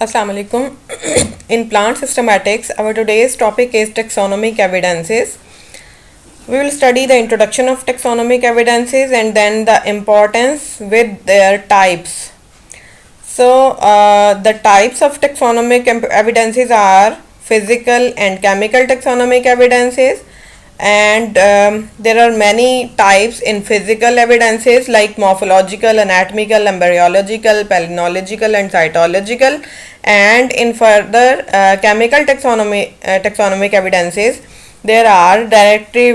Assalamu alaikum. In plant systematics, our today's topic is taxonomic evidences. We will study the introduction of taxonomic evidences and then the importance with their types. So, the types of taxonomic evidences are physical and chemical taxonomic evidences, and there are many types in physical evidences like morphological, anatomical, embryological, palynological and cytological, and in further chemical taxonomic evidences there are directly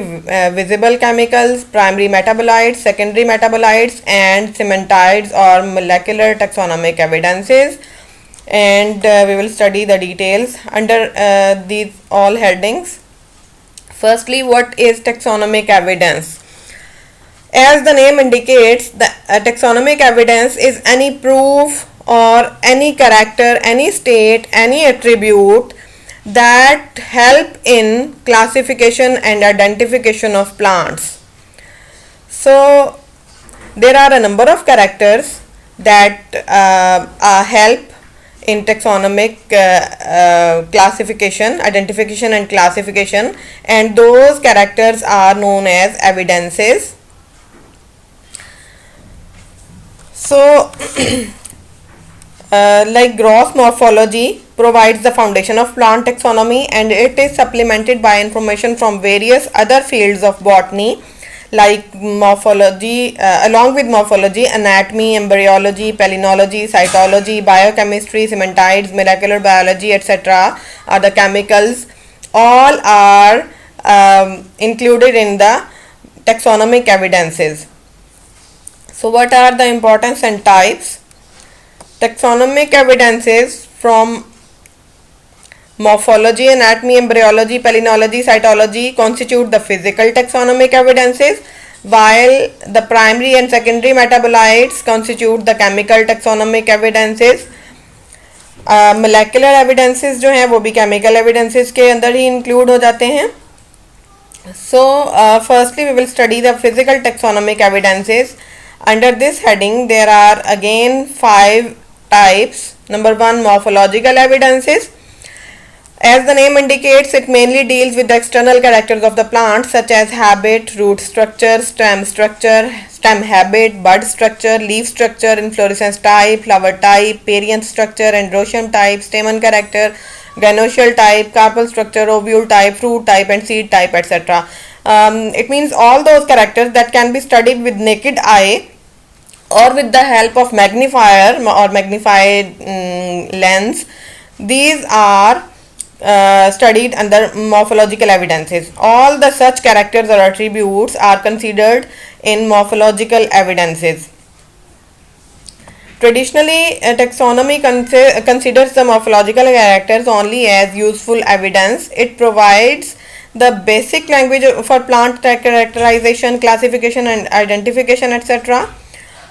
visible chemicals, primary metabolites, secondary metabolites and cementioids or molecular taxonomic evidences, and we will study the details under these all headings. Firstly, what is taxonomic evidence? As the name indicates, the taxonomic evidence is any proof or any character, any state, any attribute that help in classification and identification of plants. So, there are a number of characters that help in taxonomic classification, identification and classification, and those characters are known as evidences. So like gross morphology provides the foundation of plant taxonomy, and it is supplemented by information from various other fields of botany like morphology, along with morphology, anatomy, embryology, palynology, cytology, biochemistry, cementioids, molecular biology, etc. are the chemicals. All are included in the taxonomic evidences. So, what are the importance and types? Taxonomic evidences from morphology, anatomy, embryology, palynology, cytology constitute the physical taxonomic evidences, while the primary and secondary metabolites constitute the chemical taxonomic evidences. Molecular evidences जो हैं वो भी chemical evidences के अंदर ही include हो जाते हैं. So, firstly we will study the physical taxonomic evidences. Under this heading there are again 5 types. Number 1, morphological evidences. As the name indicates, it mainly deals with the external characters of the plant such as habit, root structure, stem habit, bud structure, leaf structure, inflorescence type, flower type, perianth structure, androecium type, stamen character, gynoecial type, carpel structure, ovule type, fruit type and seed type, etc. It means all those characters that can be studied with naked eye or with the help of magnifier or magnified lens. These are studied under morphological evidences. All the such characters or attributes are considered in morphological evidences. Traditionally, taxonomy considers the morphological characters only as useful evidence. It provides the basic language for plant characterization, classification and identification, etc.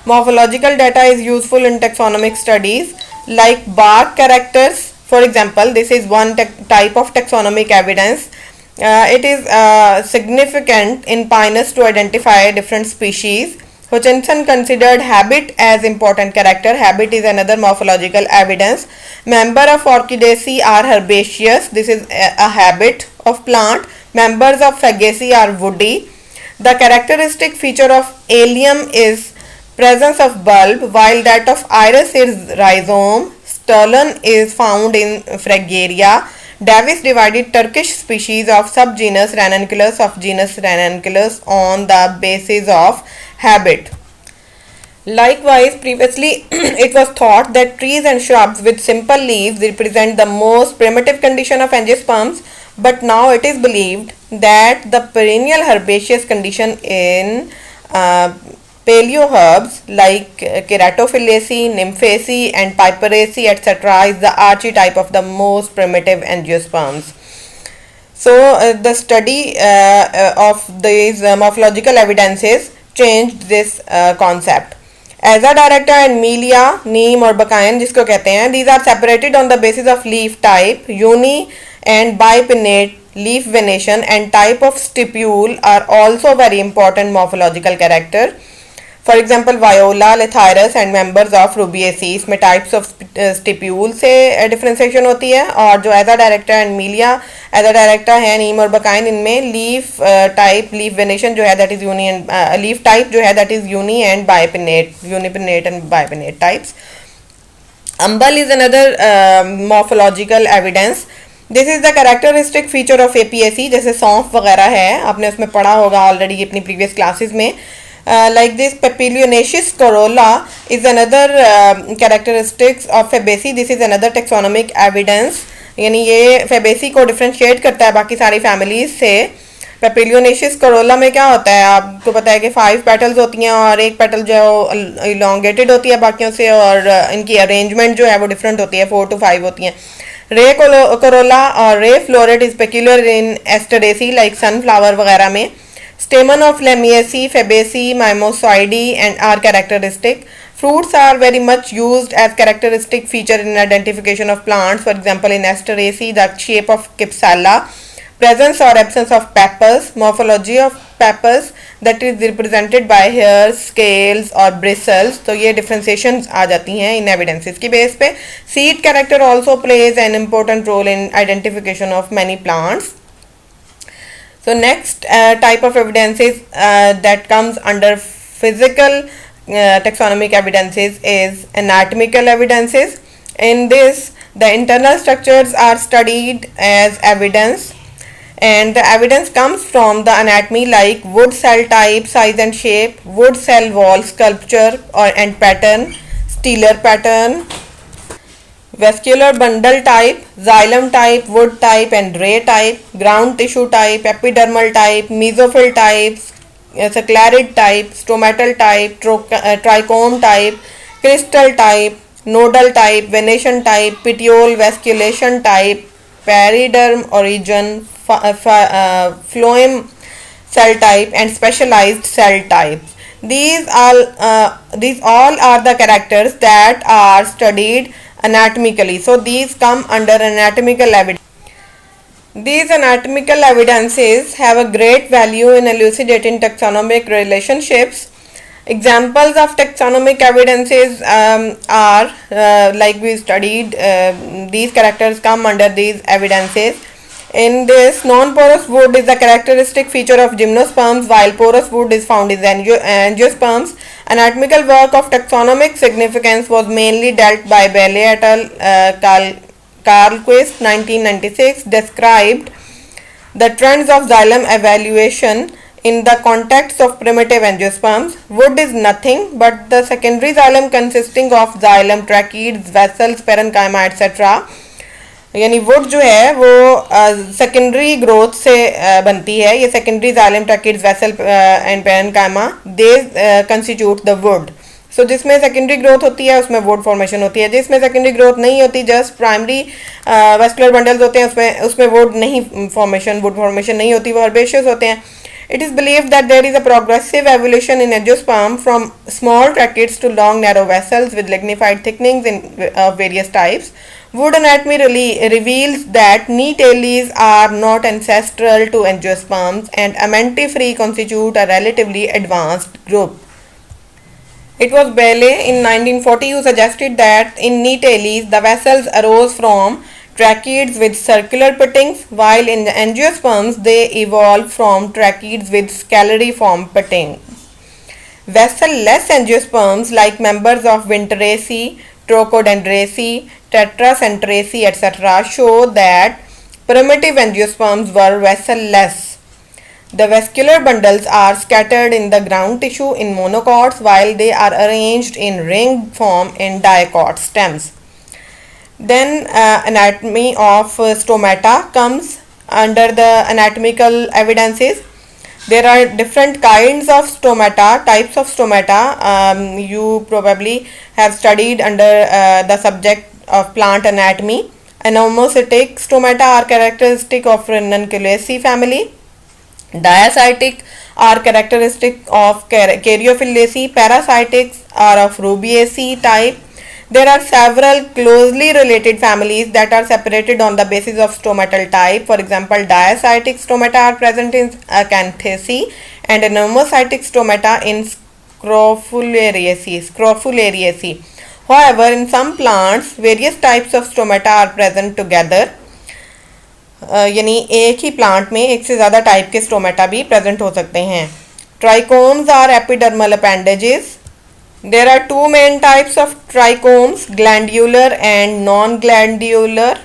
Morphological data is useful in taxonomic studies like bark characters. For example, this is one type of taxonomic evidence. It is significant in Pinus to identify different species. Hutchinson considered habit as important character. Habit is another morphological evidence. Member of Orchidaceae are herbaceous. This is a habit of plant. Members of Fagaceae are woody. The characteristic feature of allium is presence of bulb, while that of iris is rhizome. Stolon is found in Fragaria. Davis divided Turkish species of subgenus Ranunculus of genus Ranunculus on the basis of habit. Likewise, previously it was thought that trees and shrubs with simple leaves represent the most primitive condition of angiosperms, but now it is believed that the perennial herbaceous condition in paleoherbs like Keratophyllaceae, Nymphaceae and Piperaceae, etc. is the archetype of the most primitive angiosperms. So, the study of these morphological evidences changed this concept. Aza directa and Melia, neem or bacchain जिसको कहते हैं, these are separated on the basis of leaf type. Uni and bipinnate leaf venation and type of stipule are also very important morphological character. For example Viola, Lathyrus and members of Rubiaceae, इसमें types of stipule से differentiation होती है। और जो एजा director and मीलिया एजा director है, नीम और बकाइन, इनमें लीफ टाइप, लीफ वेनेशन जो है that is uni and leaf type जो है that is uni and bipinnate, unipinnate and bipinnate types. Umbel is another morphological evidence. This is the characteristic feature of APAC, जैसे सौंफ वगैरह है, आपने उसमें पढ़ा होगा ऑलरेडी अपनी प्रीवियस क्लासेस में. Like this, Papilionaceous corolla is another characteristics of Fabaceae. This is another taxonomic evidence. यानी ये Fabaceae को डिफ्रेंशिएट करता है बाकी सारी फैमिलीज से. पेपिलियोनेशियस करोला में क्या होता है, आपको पता है कि 5 पेटल्स होती हैं और एक पेटल जो है इलोंगेटेड होती है बाकियों से, और इनकी अरेंजमेंट जो है वो डिफरेंट होती है, 4 to 5 होती हैं. रे करोला और ray floret is peculiar in Asteraceae like sunflower वगैरह में. Stamen of Lamiaceae, Fabaceae, Mimosoideae and are characteristic. Fruits are very much used as characteristic feature in identification of plants. For example, in Asteraceae, the shape of Kipsala, presence or absence of peppers, morphology of peppers that is represented by hairs, scales or bristles. तो ये differentiations आ जाती हैं in evidences की base पे. Seed character also plays an important role in identification of many plants. So next type of evidences that comes under physical taxonomic evidences is anatomical evidences. In this, the internal structures are studied as evidence, and the evidence comes from the anatomy like wood cell type, size and shape, wood cell wall sculpture or and pattern, stellar pattern, vascular bundle type, xylem type, wood type and ray type, ground tissue type, epidermal type, mesophyll types, clarid type, stomatal type, trichome type, crystal type, nodal type, venation type, petiole vasculation type, periderm origin, phloem cell type and specialized cell types. These all are the characters that are studied anatomically. So these come under anatomical evidence. These anatomical evidences have a great value in elucidating taxonomic relationships. Examples of taxonomic evidences are like we studied, these characters come under these evidences. In this, non-porous wood is a characteristic feature of gymnosperms, while porous wood is found in angiosperms. Anatomical work of taxonomic significance was mainly dealt by Bailey et al. Carlquist 1996 described the trends of xylem evaluation in the context of primitive angiosperms. Wood is nothing but the secondary xylem consisting of xylem, tracheids, vessels, parenchyma etc. यानी would जो है वो secondary growth से बनती है. ये secondary xylem, tracheids, vessel and parenchyma, they constitute the wood. सो जिसमें secondary growth होती है उसमें वुड फॉर्मेशन होती है. जिसमें सेकेंडरी ग्रोथ नहीं होती, जस्ट प्राइमरी वेस्कुलर बंडल्स होते हैं, उसमें वुड फॉर्मेशन नहीं होती, वो हर्बेशियस होते हैं. It is believed that there is a progressive evolution in angiosperm from small tracheids to long narrow vessels with lignified thickenings of various types. Wood anatomy reveals that Neteles are not ancestral to angiosperms and Amentiferae constitute a relatively advanced group. It was Bailey in 1940 who suggested that in Neteles the vessels arose from tracheids with circular pittings, while in the angiosperms they evolved from tracheids with scalariform pittings. Vessel-less angiosperms like members of Winteraceae, Trochodendroceae, Tetracentraceae etc. show that primitive angiosperms were vessel-less. The vascular bundles are scattered in the ground tissue in monocots, while they are arranged in ring form in dicot stems. Then anatomy of stomata comes under the anatomical evidences. There are different kinds of stomata, types of stomata. You probably have studied under the subject of plant anatomy. Anomocytic stomata are characteristic of Ranunculaceae family. Diacytic are characteristic of Caryophyllaceae. Parasitics are of Rubiaceae type. There are several closely related families that are separated on the basis of stomatal type. For example, diacytic stomata are present in Acanthaceae and anomocytic stomata in Scrofulariaceae. However, in some plants, various types of stomata are present together. यानी एक ही plant में एक से ज़्यादा type के stomata भी present हो सकते हैं. Trichomes are epidermal appendages. There are two main types of trichomes, glandular and non-glandular.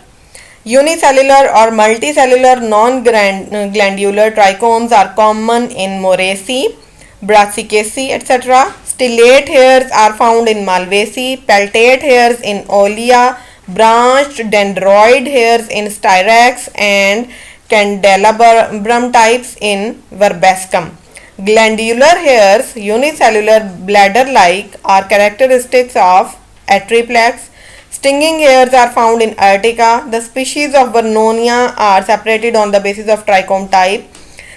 Unicellular or multicellular non-glandular trichomes are common in Moraceae, Brassicaceae, etc. Stellate hairs are found in Malvaceae, peltate hairs in Olea, branched dendroid hairs in Styrax, and candelabrum types in Verbascum. Glandular hairs, unicellular bladder-like, are characteristics of Atriplex. Stinging hairs are found in Urtica. The species of Vernonia are separated on the basis of trichome type.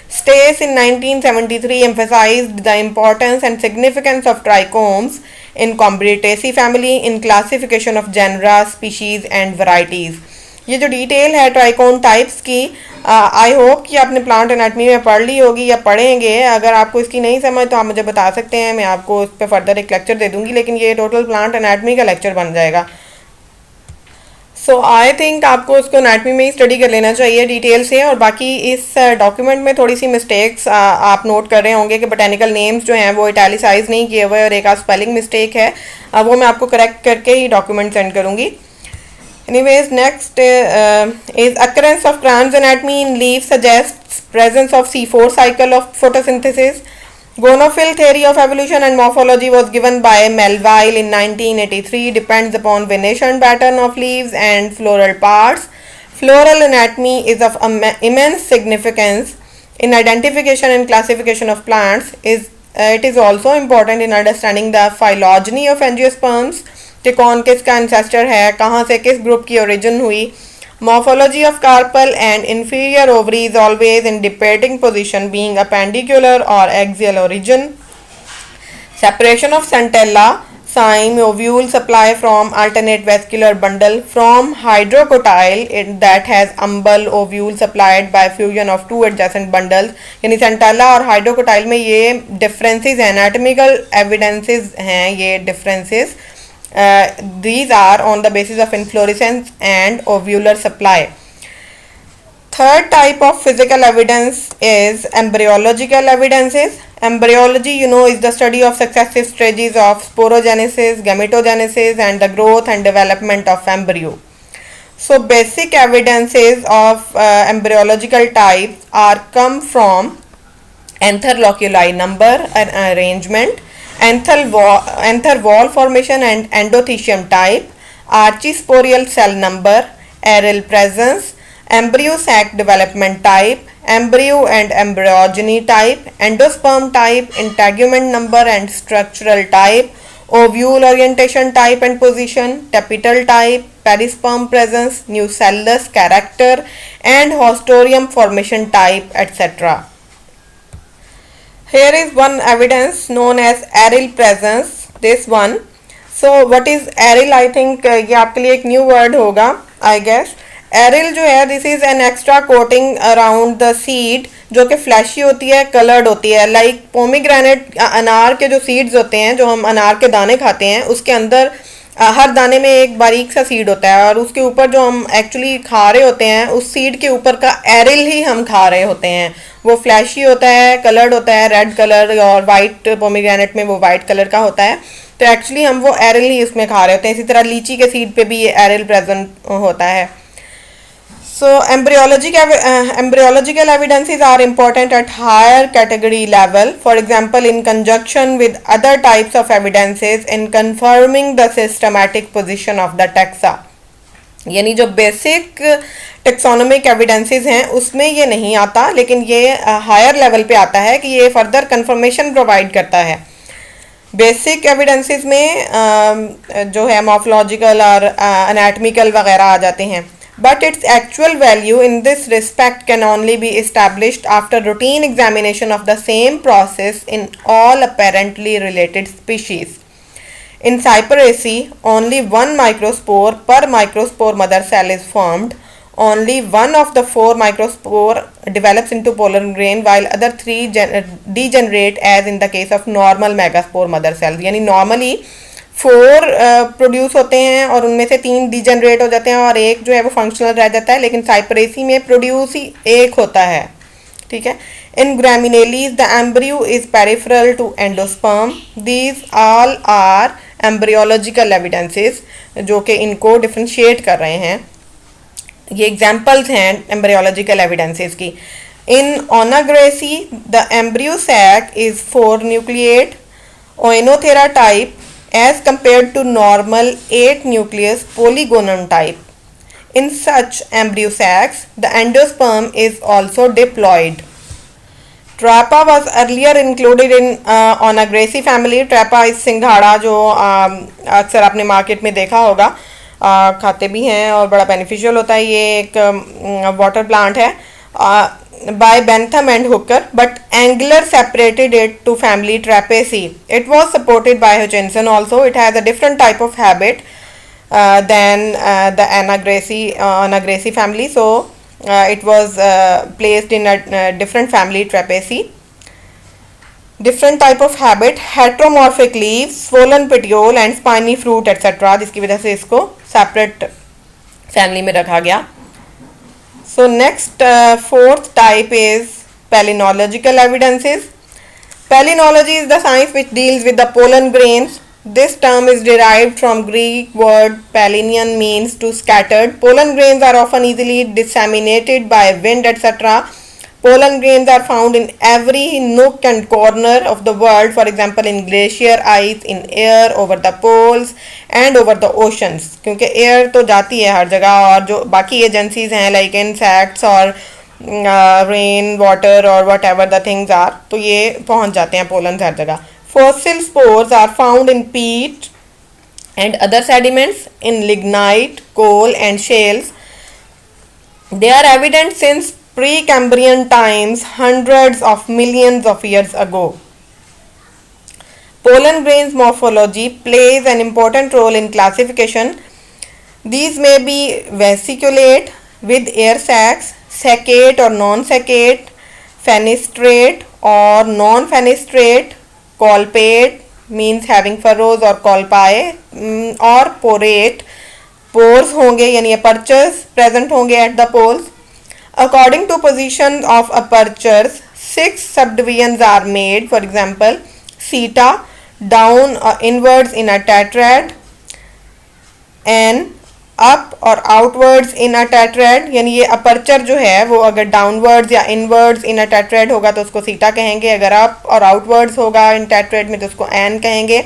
Stace in 1973 emphasized the importance and significance of trichomes in Combretaceae family in classification of genera, species and varieties. ये जो detail है Trikon types की, I hope कि आपने plant anatomy में पढ़ ली होगी या पढ़ेंगे. अगर आपको इसकी नहीं समझ तो आप मुझे बता सकते हैं, मैं आपको इस पर फर्दर एक लेक्चर दे दूंगी, लेकिन ये टोटल प्लांट एनाटमी का लेक्चर बन जाएगा. सो आई थिंक आपको उसको एनाटमी में ही स्टडी कर लेना चाहिए डिटेल से. और बाकी इस डॉक्यूमेंट में थोड़ी सी मिस्टेक्स आप नोट कर रहे होंगे कि बोटेनिकल नेम्स जो हैं वो इटैलिसाइज नहीं किए हुए और एक आध स्पेलिंग मिस्टेक है, वो मैं आपको करेक्ट करके ही डॉक्यूमेंट सेंड करूँगी. Anyways, next is occurrence of Cran's anatomy in leaves suggests presence of C4 cycle of photosynthesis. Gonophyll theory of evolution and morphology was given by Melville in 1983. Depends upon venation pattern of leaves and floral parts. Floral anatomy is of immense significance in identification and classification of plants. It is also important in understanding the phylogeny of angiosperms, कि कौन किसका ancestor है, कहाँ से किस group की origin हुई. Morphology of carpel and inferior ovaries always in depending position being appendicular और axial origin. Separation of Centella cyme ovule supply from alternate vascular bundle from Hydrocotyle that has umbel ovule supplied by fusion of two adjacent bundles. यानी सेंटेला और हाइड्रोकोटाइल में ये differences हैं, anatomical evidences हैं ये differences. These are on the basis of inflorescence and ovular supply. Third type of physical evidence is embryological evidences. Embryology, is the study of successive stages of sporogenesis, gametogenesis, and the growth and development of embryo. So, basic evidences of embryological types are come from anther loculi number and arrangement, anther wall formation and endothecium type, archisporial cell number, aril presence, embryo sac development type, embryo and embryogeny type, endosperm type, integument number and structural type, ovule orientation type and position, tapetal type, perisperm presence, nucellus character and hostorium formation type, etc. Here is one evidence known as aril presence. This one. So what is aril? I think ये आपके लिए एक new word होगा I guess. Aril जो है this is an extra coating around the seed जो कि flashy होती है, कलर्ड होती है. लाइक पोमीग्रेनेट अनार के जो सीड्स होते हैं, जो हम अनार के दाने खाते हैं, उसके अंदर हर दाने में एक बारीक सा सीड होता है और उसके ऊपर जो हम एक्चुअली खा रहे होते हैं उस सीड के ऊपर का एरिल ही हम खा रहे होते हैं. वो फ्लैशी होता है, कलर्ड होता है, रेड कलर, और वाइट पोमीग्रेनेट में वो वाइट कलर का होता है. तो एक्चुअली हम वो एरिल ही उसमें खा रहे होते हैं. इसी तरह लीची के सीड पे भी ये एरिल प्रेजेंट होता है. So embryological evidences are important at higher category level. For example, in conjunction with other types of evidences in confirming the systematic position of the taxa. यानी जो बेसिक टेक्सोनोमिक एविडेंसेस हैं उसमें ये नहीं आता, लेकिन ये हायर लेवल पे आता है कि ये फर्दर कंफर्मेशन प्रोवाइड करता है. बेसिक एविडेंसेस में जो है मॉर्फोलॉजिकल और एनाटॉमिकल वगैरह आ जाते हैं. But its actual value in this respect can only be established after routine examination of the same process in all apparently related species. In Cyperaceae, only one microspore per microspore mother cell is formed. only one of the 4 microspore develops into pollen grain while other 3 degenerate as in the case of normal megaspore mother cells. यानी normally 4 produce होते हैं और उनमें से 3 degenerate हो जाते हैं और एक जो है वो फंक्शनल रह जाता है, लेकिन साइप्रेसी में प्रोड्यूस ही एक होता है. ठीक है. In Graminales the embryo is peripheral to endosperm. These all are embryological evidences जो कि इनको डिफ्रेंशिएट कर रहे हैं. ये एग्जाम्पल्स हैं एम्ब्रियोलॉजिकल एविडेंसेस की. In Onagraceae the embryo sac is 4 nucleate Oenothera type as compared to normal 8 nucleus polygonum type. In such embryo sacs, the endosperm is also diploid. Trapa was earlier included in Onagraceae family. Trapa is सिंघाड़ा जो अक्सर आपने market में देखा होगा, खाते भी हैं और बड़ा बेनिफिशियल होता है. ये एक वाटर प्लांट है by Bentham and Hooker, but Engler separated it to family Trapeaceae. It was supported by Hutchinson also. It has a different type of habit than the Onagraceae family, so it was placed in a different family Trapeaceae. Different type of habit, heteromorphic leaves, swollen petiole and spiny fruit etc. जिसकी वजह से इसको separate family में रखा गया. So next fourth type is palynological evidences. Palynology is the science which deals with the pollen grains. This term is derived from Greek word palynion, means to scattered. Pollen grains are often easily disseminated by wind etc. Pollen grains are found in every nook and corner of the world, for example in glacier ice, in air, over the poles and over the oceans. क्योंकि air तो जाती है हर जगह और जो बाकी agencies हैं like insects और रेन वाटर और whatever the things are, तो ये पहुंच जाते हैं पोलन हर जगह. Fossil spores are found in peat and other sediments, in lignite, coal and shales. They are evident since Precambrian times, hundreds of millions of years ago. Pollen grains morphology plays an important role in classification. These may be vesiculate with air sacs, saccate or non-saccate, fenestrate or non-fenestrate, colpate means having furrows or colpae, और porate, pores होंगे यानी apertures present होंगे at the poles. According to position of apertures, 6 subdivisions are made. For example, theta, down or inwards in a tetrad, and up or outwards in a tetrad. यानी ये aperture जो है वो अगर downwards या inwards इन अ tetrad होगा तो उसको थीटा कहेंगे, अगर अप और आउटवर्ड्स होगा इन टेट्रेड में तो उसको एन कहेंगे.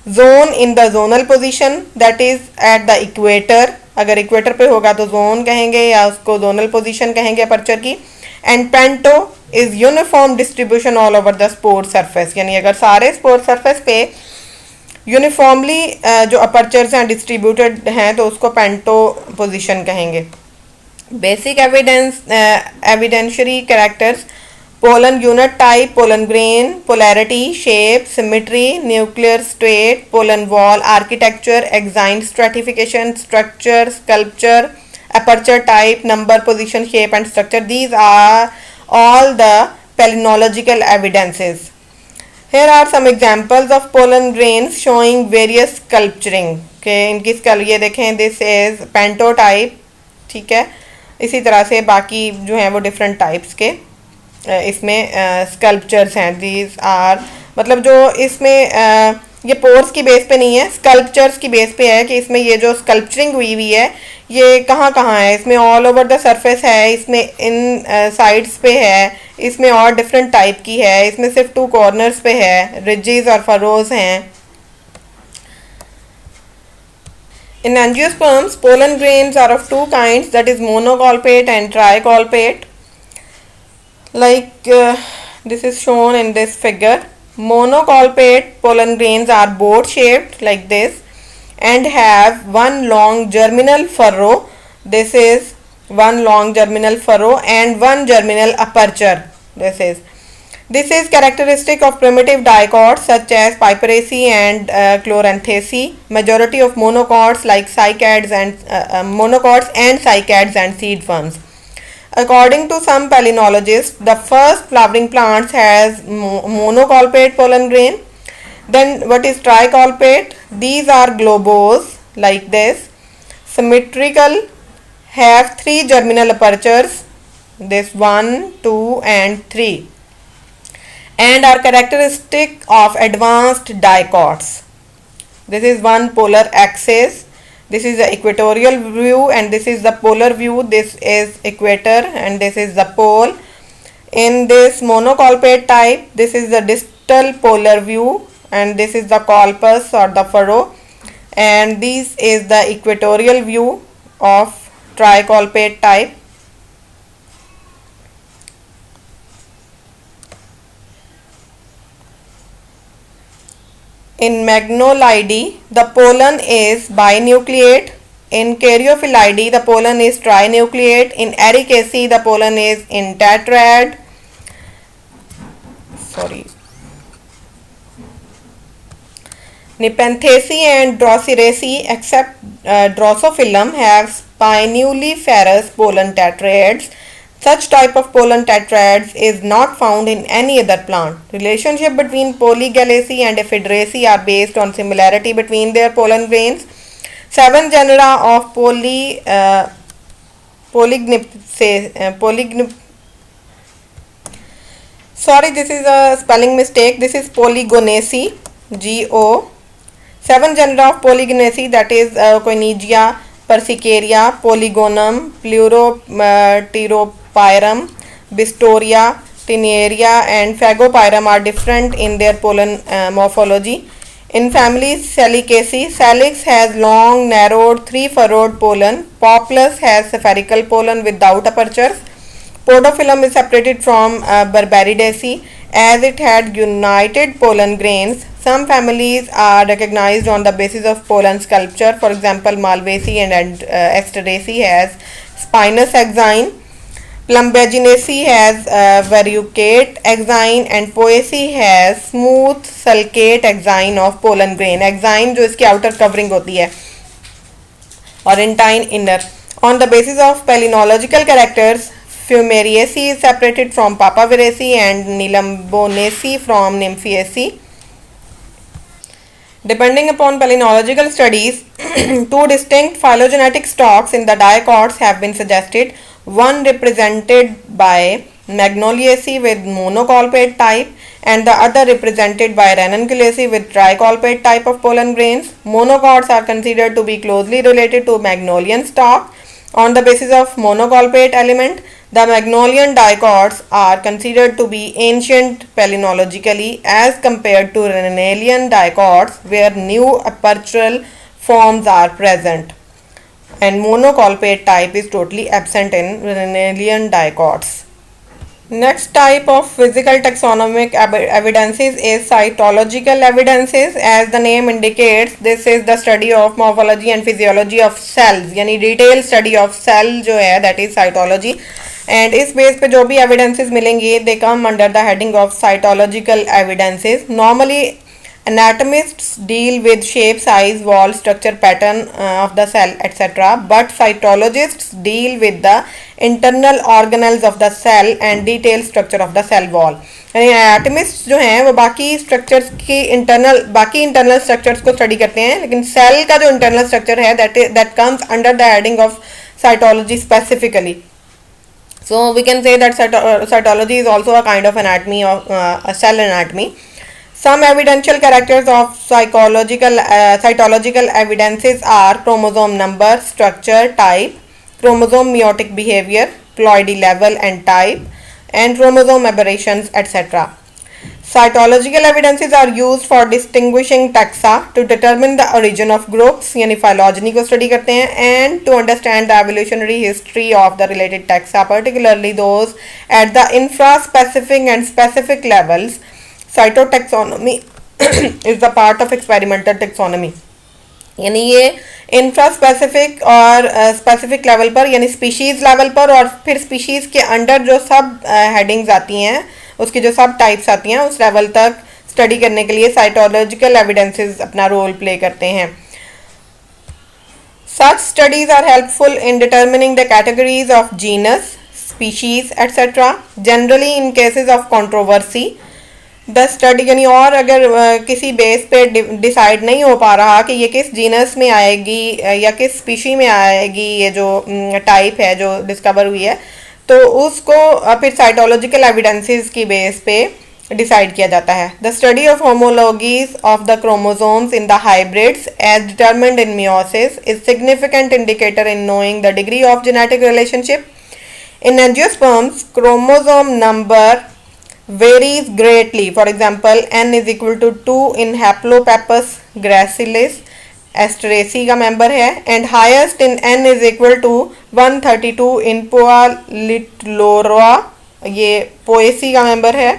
Zone in the zonal position, that is at the equator, अगर इक्वेटर पे होगा तो जोन कहेंगे या उसको जोनल पोजीशन कहेंगे अपर्चर की. And panto is uniform distribution all over the spore surface, यानी अगर सारे स्पोर सरफेस पे यूनिफॉर्मली जो अपर्चर्स हैं डिस्ट्रीब्यूटेड हैं तो उसको पेंटो पोजीशन कहेंगे. Basic evidentiary characters: pollen unit type, pollen grain, polarity, shape, symmetry, nuclear state, pollen wall, architecture, exine stratification, structure, sculpture, aperture type, number, position, shape and structure. These are all the palynological evidences. Here are some examples of pollen grains showing various sculpturing. Okay, इनकी ये देखें, this is panto type. ठीक है, इसी तरह से बाकी जो हैं वो different types के इसमें sculptures हैं. These are मतलब जो इसमें ये पोर्स की बेस पे नहीं है, स्कल्पचर्स की बेस पे है कि इसमें ये जो स्कल्पचरिंग हुई हुई है ये कहाँ कहाँ है. इसमें ऑल ओवर द सरफेस है, इसमें इन साइड्स पे है, इसमें और डिफरेंट टाइप की है, इसमें सिर्फ 2 कॉर्नर्स पे है, रिजेस और फरोज हैं. In angiosperms pollen grains are of 2 kinds, that is monocolpate and tricolpate. Like this is shown in this figure. Monocolpate pollen grains are boat shaped like this and have one long germinal furrow. This is one long germinal furrow and one germinal aperture. This is. This is characteristic of primitive dicots such as Piperaceae and Chloranthaceae. Majority of monocots like cycads and monocots and cycads and seed worms. According to some palynologists, the first flowering plants has monocolpate pollen grain. Then what is tricolpate? These are globose like this, symmetrical, have 3 germinal apertures, this 1, 2 and 3, and are characteristic of advanced dicots. This is one polar axis. This is the equatorial view and this is the polar view. This is equator and this is the pole. In this monocolpate type, this is the distal polar view and this is the colpus or the furrow, and this is the equatorial view of tricolpate type. In Magnolidae, the pollen is binucleate. In Caryophyllaceae, the pollen is trinucleate. In Ericaceae, the pollen is in tetrad. Nepenthaceae and Droseraceae, except Drosophilum, have spinuliferous pollen tetrads. Such type of pollen tetrads is not found in any other plant. Relationship between Polygalaceae and Ephederaceae are based on similarity between their pollen grains. 7 genera of this is a spelling mistake. This is Polygonaceae, G-O. 7 genera of Polygonaceae, that is Coinigia, Persicaria, Polygonum, Pleuropteropyrum, Bistoria, Tineria and Phagopyrum are different in their pollen morphology. In family Salicaceae, Salix has long, narrowed, 3-furrowed pollen. Populus has spherical pollen without apertures. Podophyllum is separated from Barbaridaceae as it had united pollen grains. Some families are recognized on the basis of pollen sculpture. For example, Malvaceae and Asteraceae has spinous exine. Plumbaginaceae has verrucate exine and Poaceae has smooth sulcate exine of pollen grain. Exine जो इसकी outer covering होती है और intine inner. On the basis of palynological characters, Fumariaceae is separated from Papaveraceae and Nilambonaceae from Nymphaeaceae. Depending upon palynological studies, 2 distinct phylogenetic stocks in the dicots have been suggested. One represented by Magnoliaceae with monocolpate type and the other represented by Ranunculaceae with tricolpate type of pollen grains. Monocots are considered to be closely related to Magnolian stock. On the basis of monocolpate element, the Magnolian dicots are considered to be ancient palynologically as compared to Rhenalian dicots where new apertural forms are present, and monocolpate type is totally absent in Rhenalian dicots. Next type of physical taxonomic evidences is cytological evidences. As the name indicates, this is the study of morphology and physiology of cells, यानी detailed study of cell जो है, that is cytology. And इस base पे जो भी evidences मिलेंगे, they come under the heading of cytological evidences. Normally anatomists deal with shape, size, wall, structure, pattern of the cell, etc. But cytologists deal with the internal organelles of the cell and detailed structure of the cell wall. यानी एनाटमिस्ट जो हैं वो बाकी structures की बाकी internal structures को study करते हैं, लेकिन सेल का जो इंटरनल स्ट्रक्चर है that comes under the heading of cytology specifically. So we can say that cytology is also a kind of anatomy of a cell anatomy. Some evidential characters of cytological evidences are chromosome number, structure, type, chromosome meiotic behavior, ploidy level and type, and chromosome aberrations, etc. Cytological evidences are used for distinguishing taxa to determine the origin of groups, यानी phylogeny को study करते हैं, and to understand the evolutionary history of the related taxa, particularly those at the infraspecific and specific levels. Cytotaxonomy is the part of experimental taxonomy. यानी ये इंफ्रास्पेसिफिक और specific level पर यानी species level पर और फिर स्पीशीज़ के अंडर जो सब हेडिंग्स आती हैं उसकी जो सब टाइप्स आती हैं उस लेवल तक स्टडी करने के लिए साइटोलॉजिकल एविडेंसेस अपना रोल प्ले करते हैं. Such studies are helpful in determining the categories of genus, species, etc. Generally in cases of controversy, the study यानी और अगर किसी बेस पे डिसाइड नहीं हो पा रहा कि ये किस जीनस में आएगी या किस स्पीशी में आएगी, ये जो टाइप है जो डिस्कवर हुई है, तो उसको फिर साइटोलॉजिकल एविडेंसेस की बेस पे डिसाइड किया जाता है. The study of homologies of the chromosomes in the hybrids as determined in meiosis is significant indicator in knowing the degree of genetic relationship. In angiosperms chromosome number varies greatly. For example, n is equal to 2 in Haplopappus gracilis, Asteraceae का member है, and highest in n is equal to 132 in Poalitlorea, ये Poaceae का member है.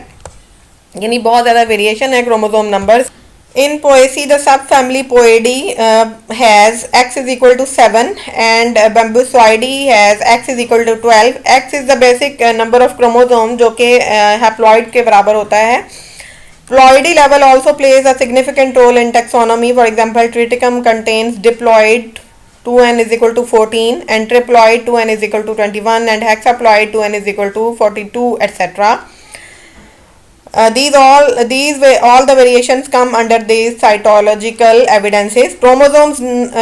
यानी बहुत ज़्यादा variation है chromosome numbers. In Poaceae, the subfamily Poidae has x is equal to 7 and Bambusoidae has x is equal to 12. x is the basic number of chromosome जो कि haploid के बराबर होता है. Ploidy level also plays a significant role in taxonomy. For example, Triticum contains diploid 2n is equal to 14 and triploid 2n is equal to 21 and hexaploid 2n is equal to 42, etc. These all the variations come under these cytological evidences. Chromosomes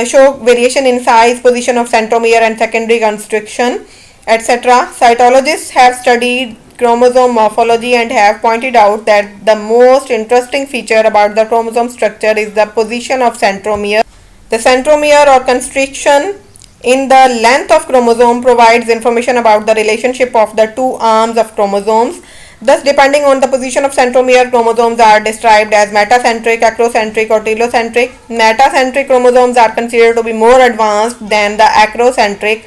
show variation in size, position of centromere and secondary constriction, etc. Cytologists have studied chromosome morphology and have pointed out that the most interesting feature about the chromosome structure is the position of centromere. The centromere or constriction in the length of chromosome provides information about the relationship of the two arms of chromosomes. Thus, depending on the position of centromere, chromosomes are described as metacentric, acrocentric or telocentric. Metacentric chromosomes are considered to be more advanced than the acrocentric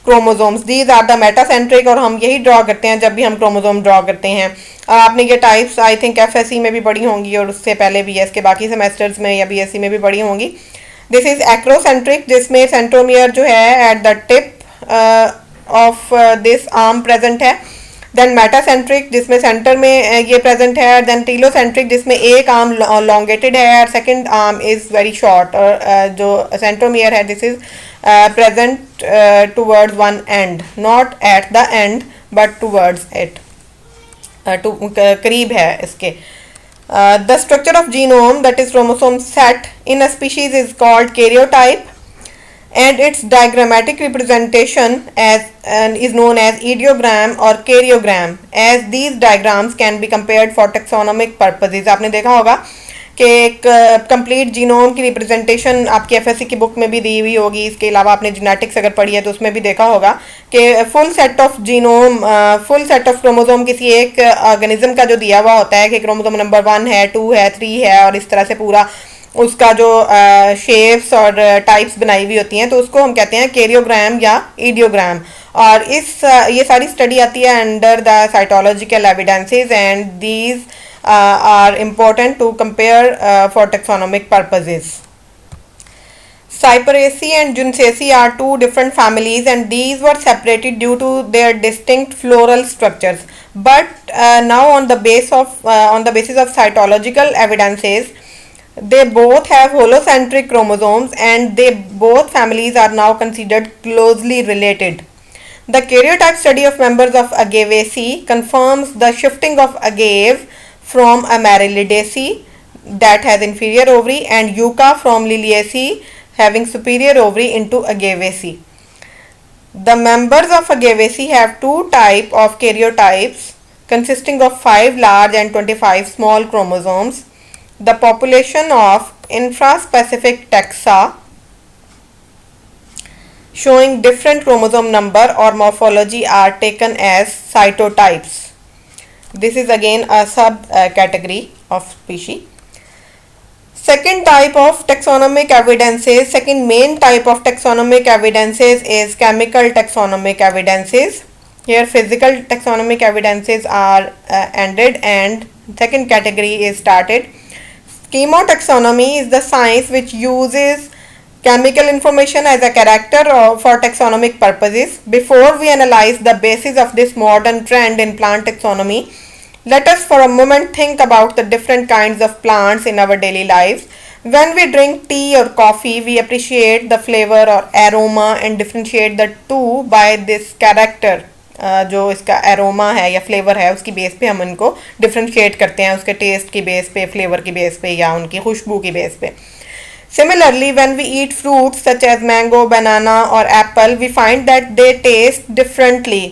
chromosomes. These are the metacentric और हम यही draw करते हैं जब भी हम chromosome draw करते हैं. आपने ये टाइप्स आई थिंक एफएससी में भी पढ़ी होंगी और उससे पहले बीएस के बाकी सेमेस्टर्स में या बीएससी में भी पढ़ी होंगी. दिस इज एक्रोसेंट्रिक जिसमें सेंट्रोमियर जो है at the tip of this arm present है. देन मेटासेंट्रिक जिसमें सेंटर में ये प्रेजेंट है. देन टीलोसेंट्रिक जिसमें एक आर्म लॉन्गेटेड है और second arm is very short. और जो सेंट्रोमियर है this is present towards one and, not at the end but towards it, करीब है इसके. The structure of genome that is chromosome set in a species is called karyotype and its diagrammatic representation is known as ideogram or karyogram, as these diagrams can be compared for taxonomic purposes. आपने देखा होगा कि एक complete genome की representation आपकी FSc की book में भी दी हुई होगी. इसके अलावा आपने जेनेटिक्स अगर पढ़ी है तो उसमें भी देखा होगा कि full set of genome, full set of chromosome किसी एक ऑर्गेनिज्म का जो दिया हुआ होता है कि क्रोमोसोम नंबर 1 है, 2 है, 3 है और इस तरह से पूरा उसका जो शेप्स और टाइप्स बनाई हुई होती हैं तो उसको हम कहते हैं कैरियोग्राम या इडियोग्राम. और ये सारी स्टडी आती है under the cytological evidences and these are important to compare for taxonomic purposes. Cyperaceae and Juncaceae are two different families and these were separated due to their distinct floral structures. But now on the basis of cytological evidences, they both have holocentric chromosomes and both families are now considered closely related. The karyotype study of members of Agavaceae confirms the shifting of agave from Amaryllidaceae that has inferior ovary and Yucca from Liliaceae having superior ovary into Agavaceae. The members of Agavaceae have two types of karyotypes consisting of 5 large and 25 small chromosomes. The population of infraspecific taxa showing different chromosome number or morphology are taken as cytotypes. This is again a sub category of species. Second type of taxonomic evidences, second main type of taxonomic evidences is chemical taxonomic evidences. Here physical taxonomic evidences are ended and second category is started. Chemotaxonomy is the science which uses chemical information as a character for taxonomic purposes. Before we analyze the basis of this modern trend in plant taxonomy, Let us for a moment think about the different kinds of plants in our daily lives. When we drink tea or coffee, we appreciate the flavor or aroma and differentiate the two by this character. जो इसका aroma है या flavour है उसकी base पे हम इनको differentiate करते हैं, उसके टेस्ट की बेस पे, फ्लेवर की बेस पे या उनकी खुशबू की बेस पे. Similarly, when we eat fruits such as mango, banana or apple, we find that they taste differently.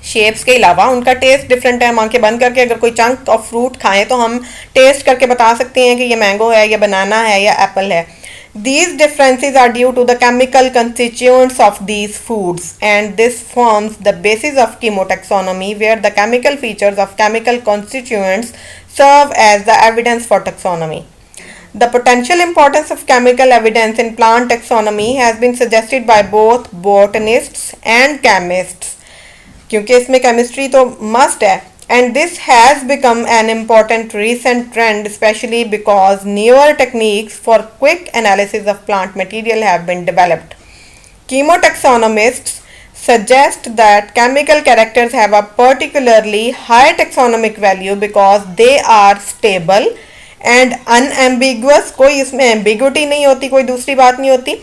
Shapes के अलावा उनका टेस्ट डिफरेंट है. हम आंखें बंद करके अगर कोई चंक ऑफ फ्रूट खाएं तो हम टेस्ट करके बता सकते हैं कि ये मैंगो है या बनाना है या एप्पल है. These differences are due to the chemical constituents of these foods, and this forms the basis of chemotaxonomy, where the chemical features of chemical constituents serve as the evidence for taxonomy. The potential importance of chemical evidence in plant taxonomy has been suggested by both botanists and chemists. क्योंकि इसमें chemistry तो must है, and this has become an important recent trend, especially because newer techniques for quick analysis of plant material have been developed. Chemotaxonomists suggest that chemical characters have a particularly high taxonomic value because they are stable and unambiguous. कोई इसमें ambiguity नहीं होती, कोई दूसरी बात नहीं होती.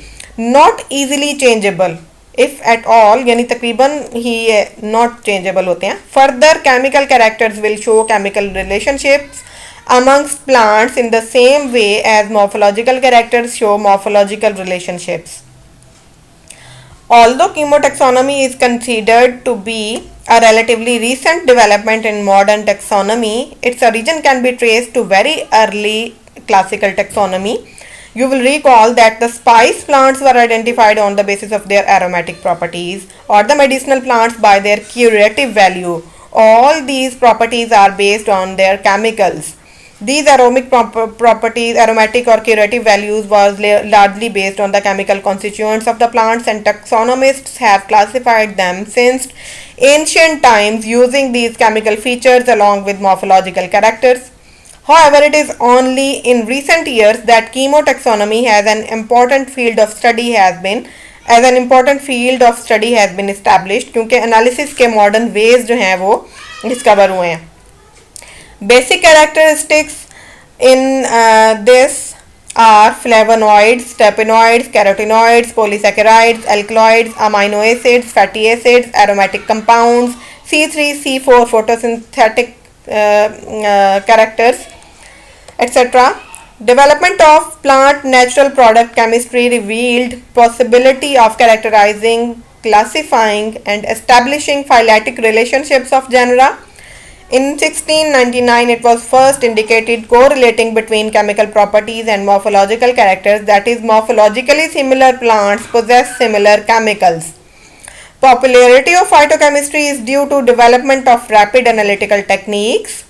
Not easily changeable, if at all, यानी तकरीबन ही not changeable होते हैं. Further, chemical characters will show chemical relationships amongst plants in the same way as morphological characters show morphological relationships. Although chemotaxonomy is considered to be a relatively recent development in modern taxonomy, its origin can be traced to very early classical taxonomy. You will recall that the spice plants were identified on the basis of their aromatic properties, or the medicinal plants by their curative value. All these properties are based on their chemicals. These properties, aromatic or curative values, was largely based on the chemical constituents of the plants, and taxonomists have classified them since ancient times using these chemical features along with morphological characters. However, it is only in recent years that chemotaxonomy as an important field of study has been established, क्योंकि analysis के modern ways जो हैं वो discover हुए हैं. Basic characteristics in this are flavonoids, terpenoids, carotenoids, polysaccharides, alkaloids, amino acids, fatty acids, aromatic compounds, C3, C4, photosynthetic characters, etc. Development of plant natural product chemistry revealed possibility of characterizing, classifying and establishing phyletic relationships of genera. In 1699, it was first indicated correlating between chemical properties and morphological characters, that is, morphologically similar plants possess similar chemicals. Popularity of phytochemistry is due to development of rapid analytical techniques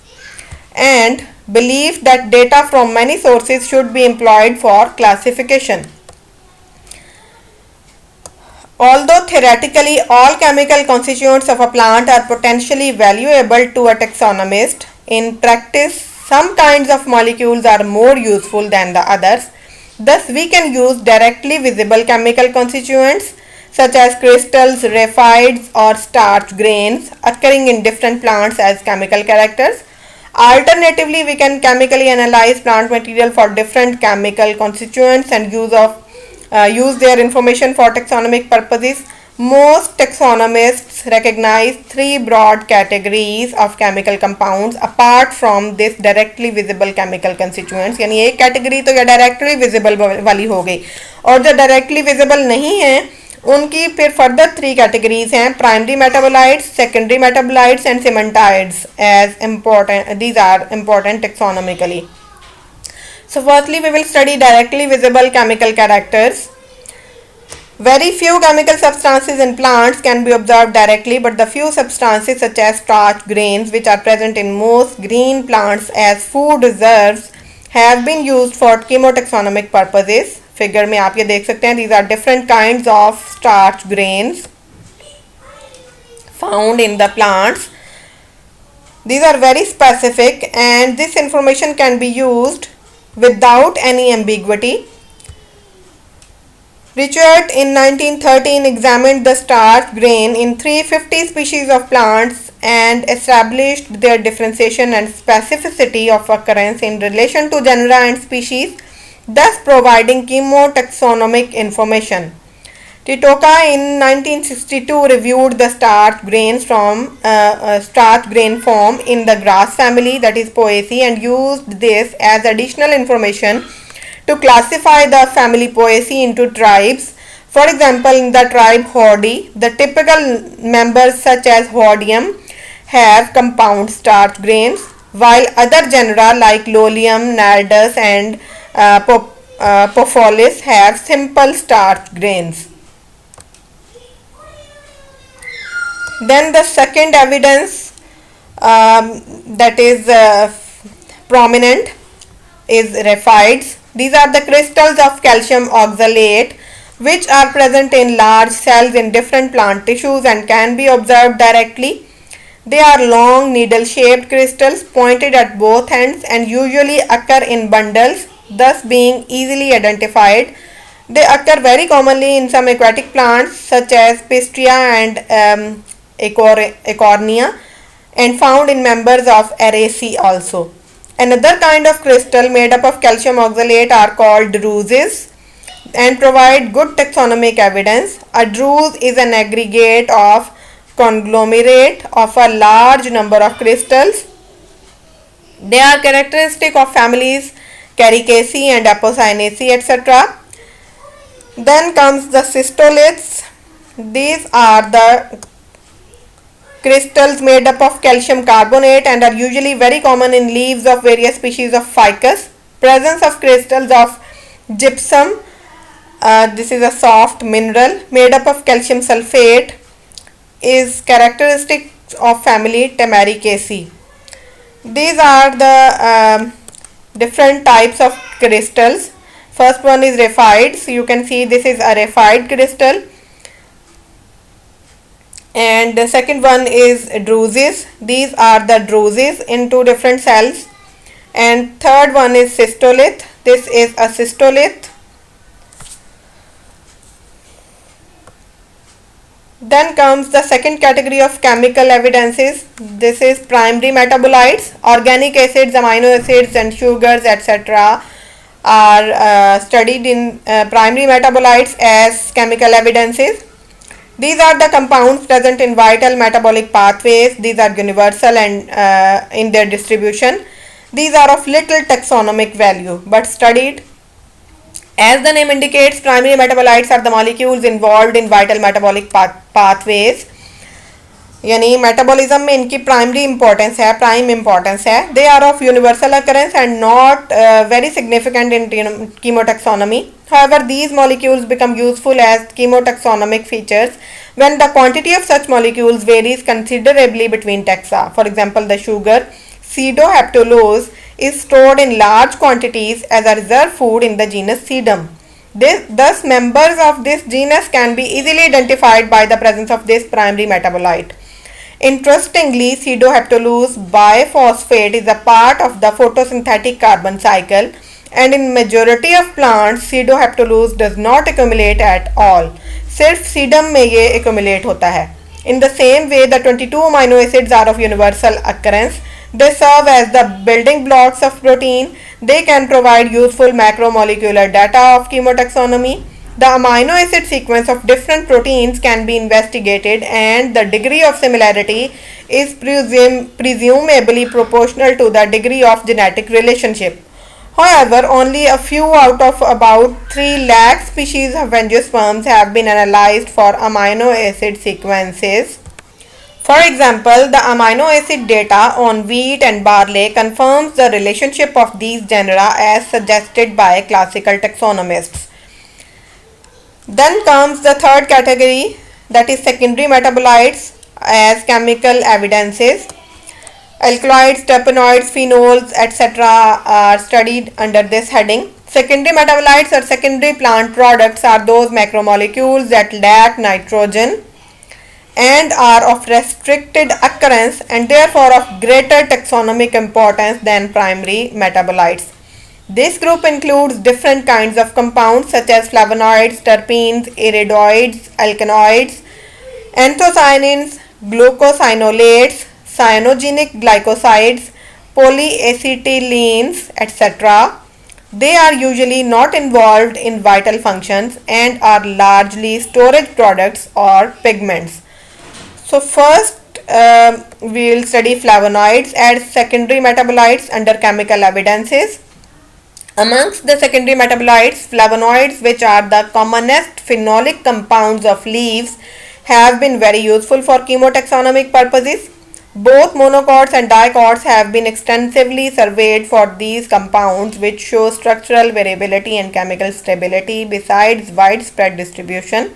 and belief that data from many sources should be employed for classification. Although theoretically all chemical constituents of a plant are potentially valuable to a taxonomist, in practice some kinds of molecules are more useful than the others. Thus, we can use directly visible chemical constituents such as crystals, raphides or starch grains occurring in different plants as chemical characters. Alternatively, we can chemically analyze plant material for different chemical constituents and use their information for taxonomic purposes. Most taxonomists recognize three broad categories of chemical compounds apart from this directly visible chemical constituents. यानी एक category तो या directly visible वाली हो गई, और जो directly visible नहीं है उनकी फिर फर्दर थ्री कैटेगरीज हैं: primary metabolites, secondary metabolites and semantides. As important, these are important taxonomically. So firstly, we will study directly visible chemical characters. Very few chemical substances in plants can be observed directly, but the few substances such as starch grains, which are present in most green plants as food reserves, have been used for chemotaxonomic purposes. Figure में आप ये देख सकते हैं, these are different kinds of starch grains found in the plants. These are very specific and this information can be used without any ambiguity. Richard in 1913 examined the starch grain in 350 species of plants and established their differentiation and specificity of occurrence in relation to genera and species, thus providing chemotaxonomic information. Titoka in 1962 reviewed the starch grains from starch grain form in the grass family, that is Poaceae, and used this as additional information to classify the family Poaceae into tribes. For example, in the tribe Hordi, the typical members such as Hordium have compound starch grains, while other genera like Lolium, Nardus, and Popholis have simple starch grains. Then the second evidence that is prominent is raphides. These are the crystals of calcium oxalate which are present in large cells in different plant tissues and can be observed directly. They are long needle shaped crystals pointed at both ends and usually occur in bundles, thus being easily identified. They occur very commonly in some aquatic plants such as Pistria and Acornia, and found in members of Araceae also. Another kind of crystal made up of calcium oxalate are called druses and provide good taxonomic evidence. A druse is an aggregate of conglomerate of a large number of crystals. They are characteristic of families Caricaceae and Apocynaceae, etc. Then comes the cystoliths. These are the crystals made up of calcium carbonate and are usually very common in leaves of various species of ficus. Presence of crystals of gypsum, this is a soft mineral made up of calcium sulfate, is characteristic of family Tamaricaceae. These are the different types of crystals. First one is raphides. You can see this is a raphide crystal. And the second one is druses. These are the druses in two different cells. And third one is cystolith. This is a cystolith. Then comes the second category of chemical evidences. This is primary metabolites. Organic acids, amino acids and sugars, etc. are studied in primary metabolites as chemical evidences. These are the compounds present in vital metabolic pathways. These are universal and in their distribution. These are of little taxonomic value but studied. As the name indicates, primary metabolites are the molecules involved in vital metabolic pathways. यानी metabolism में इनकी primary importance है, prime importance है. They are of universal occurrence and not very significant in chemotaxonomy. However, these molecules become useful as chemotaxonomic features when the quantity of such molecules varies considerably between taxa. For example, the sugar pseudohaptulose is stored in large quantities as a reserve food in the genus Sedum. Thus, members of this genus can be easily identified by the presence of this primary metabolite. Interestingly, pseudohaptulose biphosphate is a part of the photosynthetic carbon cycle, and in majority of plants pseudohaptulose does not accumulate at all. सिर्फ सीडम में ये accumulate होता है. In the same way, the 22 amino acids are of universal occurrence. They serve as the building blocks of protein. They can provide useful macromolecular data of chemotaxonomy. The amino acid sequence of different proteins can be investigated and the degree of similarity is presumably proportional to the degree of genetic relationship. However, only a few out of about 3 lakh species of angiosperms have been analyzed for amino acid sequences. For example, the amino acid data on wheat and barley confirms the relationship of these genera as suggested by classical taxonomists. Then comes the third category, that is secondary metabolites as chemical evidences. Alkaloids, terpenoids, phenols, etc. are studied under this heading. Secondary metabolites or secondary plant products are those macromolecules that lack nitrogen and are of restricted occurrence and therefore of greater taxonomic importance than primary metabolites. This group includes different kinds of compounds such as flavonoids, terpenes, iridoids, alkanoids, anthocyanins, glucosinolates, cyanogenic glycosides, polyacetylenes, etc. They are usually not involved in vital functions and are largely storage products or pigments. So first we will study flavonoids as secondary metabolites under chemical evidences. Amongst the secondary metabolites, flavonoids, which are the commonest phenolic compounds of leaves, have been very useful for chemotaxonomic purposes. Both monocots and dicots have been extensively surveyed for these compounds, which show structural variability and chemical stability besides widespread distribution.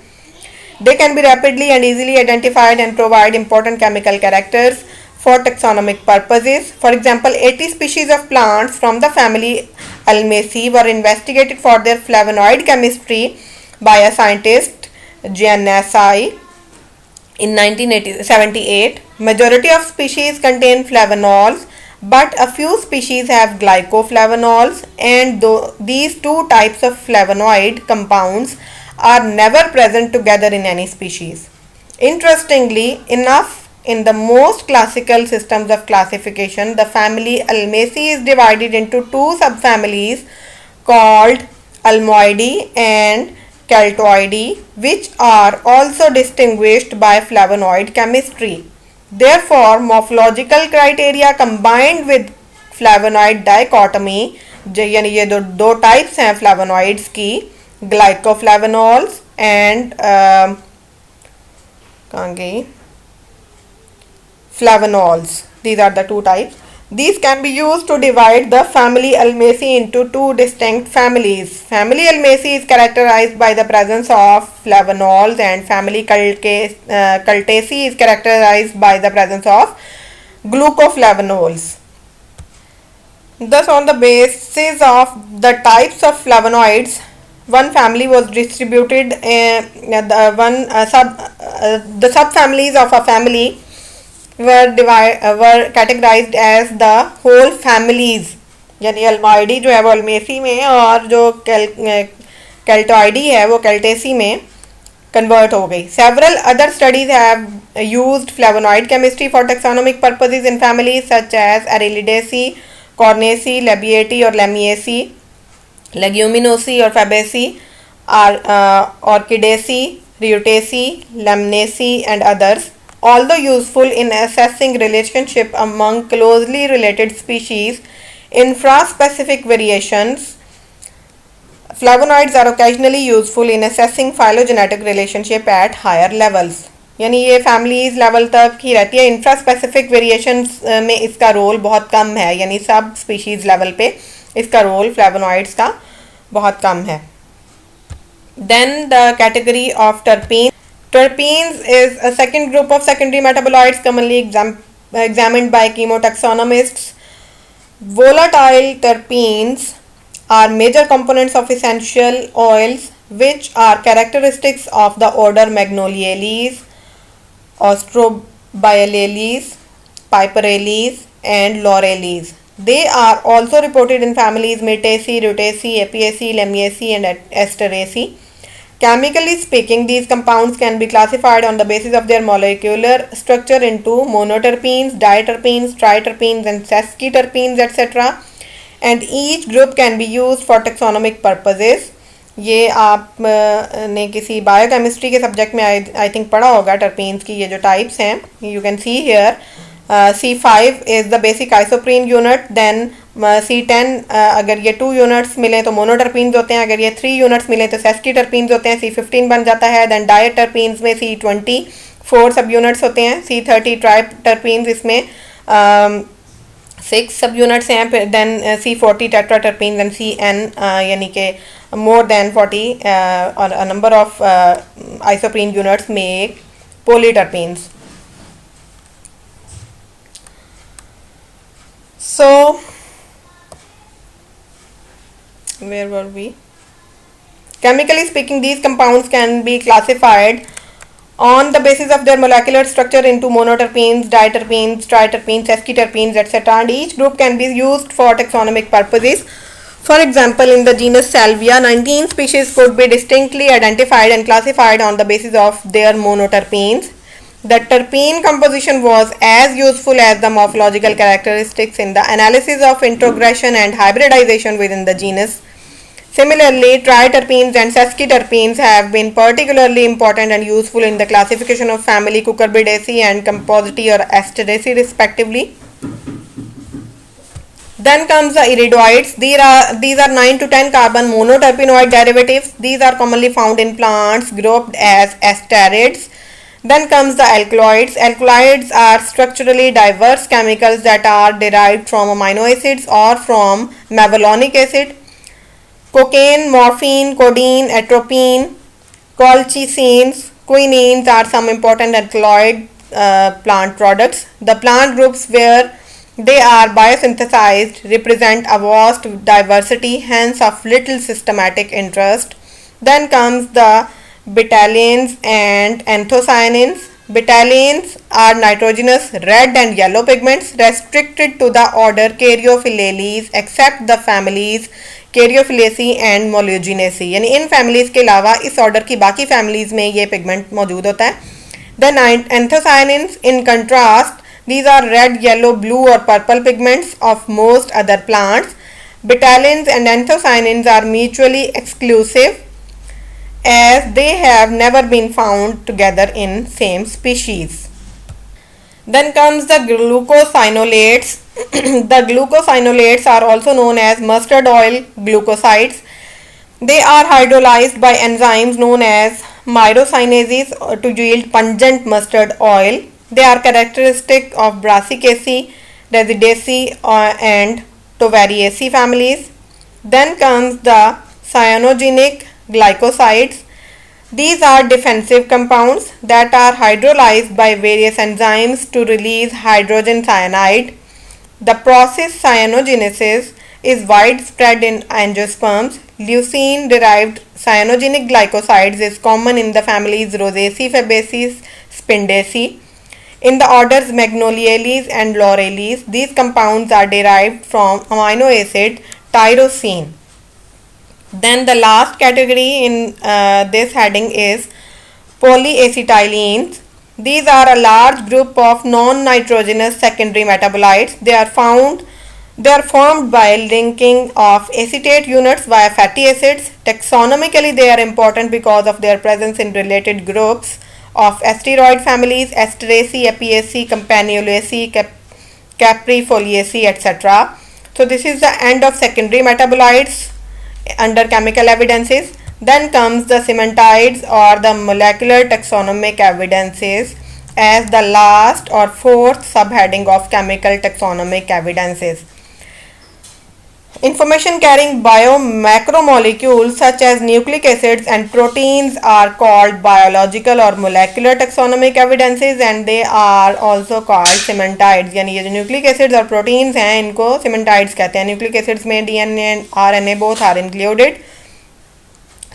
They can be rapidly and easily identified and provide important chemical characters for taxonomic purposes. For example, 80 species of plants from the family Almaceae were investigated for their flavonoid chemistry by a scientist, Giannassi, in 1978. Majority of species contain flavonols, but a few species have glycoflavonols, and these two types of flavonoid compounds are never present together in any species. Interestingly enough, in the most classical systems of classification, the family Almaceae is divided into two subfamilies called Almoidae and Celtoidae, which are also distinguished by flavonoid chemistry. Therefore, morphological criteria combined with flavonoid dichotomy, यानी ये दो types हैं flavonoids की, ग्लाइकोफ्लेवोनॉल्स and कहाँ गई flavonols. These are the two types. These can be used to divide the family Almaceae into two distinct families. Family Almaceae is characterized by the presence of flavonols, and family Cultaceae is characterized by the presence of glucoflavonols. Thus, on the basis of the types of flavonoids, one family was distributed. The subfamilies of a family were categorized as the whole families, यानी अल्मोइडी जो है वो अल्मेसी में और जो कैल्टोइडी है वो कैल्टेसी में कन्वर्ट हो गई. Several other studies have used flavonoid chemistry for taxonomic purposes in families such as Aralidaceae, Cornaceae, Labiataceae और Lamiaceae, Leguminosae और Fabaceae, Orchidaceae, Rutaceae, Lamnaceae and others. Although useful in assessing relationship among closely related species, infraspecific variations, flavonoids are occasionally useful in assessing phylogenetic relationship at higher levels. यानी ये families level तक ही रहती है. इंफ्रास्पेसिफिक variations में इसका role बहुत कम है, यानी सब स्पीशीज लेवल पे इसका रोल फ्लेवोनॉइड्स का बहुत कम है. Then the category of terpene. Terpenes is a second group of secondary metabolites commonly examined by chemotaxonomists. Volatile terpenes are major components of essential oils which are characteristics of the order Magnoliales, Ostrobiolales, Piperales and Laurelales. They are also reported in families Myrtaceae, Rutaceae, Apiaceae, Lamiaceae and Asteraceae. Chemically speaking, these compounds can be classified on the basis of their molecular structure into monoterpenes, diterpenes, triterpenes and sesquiterpenes etc. And each group can be used for taxonomic purposes. ये आप ने किसी biochemistry के subject में I think पढ़ा होगा terpenes की ये जो टाइप्स हैं. You can see here C5 is the basic isoprene unit. Then C10 अगर ये 2 यूनिट्स मिले तो मोनोटर्पीन्स होते हैं, अगर ये 3 यूनिट्स मिले तो सेस्कीटर्पीन्स होते हैं. C15 बन जाता है. देन डायटर्पीन्स में C20 4 सब यूनिट्स होते हैं. C30 ट्राइटर्पीन्स, इसमें 6 सब यूनिट्स हैं. फिर देन C40 टेट्राटर्पीन्स एंड CN यानी कि मोर देन 40 और a number of isoprene units make polyterpenes. So where were we? Chemically speaking, these compounds can be classified on the basis of their molecular structure into monoterpenes, diterpenes, triterpenes, sesquiterpenes etc. and each group can be used for taxonomic purposes. For example, in the genus Salvia, 19 species could be distinctly identified and classified on the basis of their monoterpenes. The terpene composition was as useful as the morphological characteristics in the analysis of introgression and hybridization within the genus. Similarly, triterpenes and sesquiterpenes have been particularly important and useful in the classification of family Cucurbidaceae and Compositae or Asteraceae respectively. Then comes the iridoids. These are 9 to 10 carbon monoterpenoid derivatives. These are commonly found in plants grouped as asterids. Then comes the alkaloids. Alkaloids are structurally diverse chemicals that are derived from amino acids or from mevalonic acid. Cocaine, morphine, codeine, atropine, colchicines, quinines are some important alkaloid plant products. The plant groups where they are biosynthesized represent a vast diversity, hence of little systematic interest. Then comes the betalains and anthocyanins. Betalains are nitrogenous red and yellow pigments restricted to the order Caryophyllales except the families Caryophyllaceae and Moluginaceae, यानी इन families के अलावा इस order की बाकी families में ये pigment मौजूद होता है. Then anthocyanins, in contrast, these are red, yellow, blue or purple pigments of most other plants. Betalains and anthocyanins are mutually exclusive as they have never been found together in same species. Then comes the glucosinolates. The glucosinolates are also known as mustard oil glucosides. They are hydrolyzed by enzymes known as myrosinases to yield pungent mustard oil. They are characteristic of Brassicaceae, Residaceae and Tovariaceae families. Then comes the cyanogenic glycosides. These are defensive compounds that are hydrolyzed by various enzymes to release hydrogen cyanide. The process cyanogenesis is widespread in angiosperms. Leucine derived cyanogenic glycosides is common in the families Rosaceae, Fabaceae, Spindaceae. In the orders Magnoliales and Laurelales, these compounds are derived from amino acid tyrosine. Then the last category in this heading is polyacetylenes. These are a large group of non-nitrogenous secondary metabolites. They are formed by linking of acetate units via fatty acids. Taxonomically, they are important because of their presence in related groups of asteroid families, Asteraceae, Apiaceae, Campanulaceae, Caprifoliaceae, etc. So this is the end of secondary metabolites under chemical evidences. Then comes the cementioids or the molecular taxonomic evidences as the last or fourth subheading of chemical taxonomic evidences. Information carrying biomacromolecules such as nucleic acids and proteins are called biological or molecular taxonomic evidences and they are also called cementioids. यानी ये जो nucleic acids और proteins हैं इनको cementioids कहते हैं. Nucleic acids में DNA and RNA both are included.